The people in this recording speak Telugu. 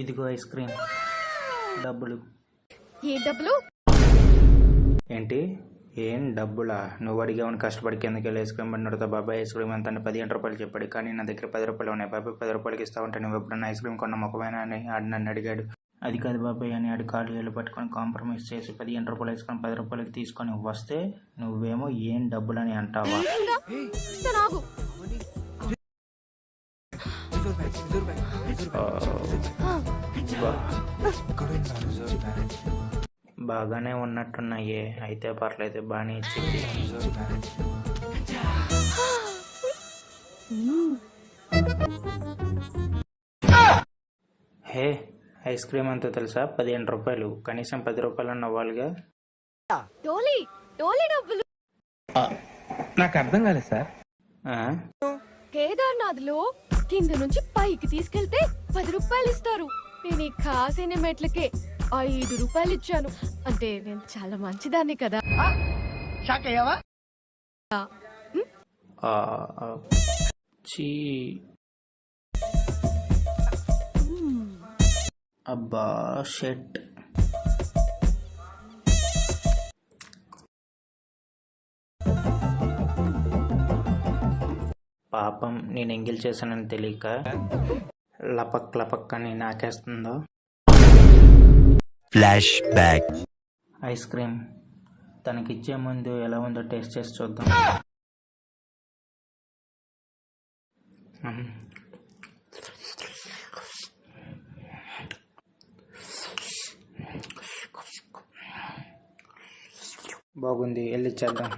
ఇదిగో ఐస్ క్రీమ్ డబ్బులు. ఏ డబ్బులు? ఏంటి ఏం డబ్బులా? నువ్వు అడిగావని కష్టపడి కిందకి వెళ్ళి ఐస్ క్రీమ్ బండి బాబాయ్ ఐస్ క్రీమ్ ఎంత అంటే 15 రూపాయలు చెప్పాడు. కానీ నా దగ్గర 10 రూపాయలు ఉన్నాయి. బాబాయ్ 10 రూపాయలకి ఇస్తావంటే నువ్వు ఎప్పుడన్నా ఐస్ క్రీమ్ కొన్న ముఖమేనా అని ఆడు నన్ను అడిగాడు. అది కాదు బాబాయ్ అని ఆడు కాళ్ళు ఏళ్ళు పట్టుకొని కాంప్రమైజ్ చేసి 15 రూపాయలు ఐస్ క్రీమ్ 10 రూపాయలకి తీసుకొని వస్తే నువ్వేమో ఏం డబ్బులని అంటావా? బాగానే ఉన్నట్టున్నాయే, అయితే పర్లేదు, బాగానే ఇచ్చింది. హే, ఐస్ క్రీమ్ అంతా తెలుసా? 15 రూపాయలు. కనీసం 10 రూపాయలు అన్న వాళ్ళుగా. నాకు అర్థం కాలేదు సార్. కేదార్నాథ్ లో కింద నుంచి పైకి తీసుకెళ్తే 10 రూపాయలు ఇస్తారు. నేను ఈ కాసిన మెట్లకే 5 రూపాయలు ఇచ్చాను. అంటే నేను చాలా మంచిదాన్ని కదా. చీ, అబ్బా షెట్. పాపం నేను ఎంగిల్ చేశానని తెలియక లపక్ లపక్ అని నాకేస్తుందో. Flash back. ఐస్ క్రీమ్ తనకిచ్చే ముందు ఎలా ఉందో టేస్ట్ చేసి చూద్దాం. బాగుంది, వెళ్ళి ఇచ్చేద్దాం.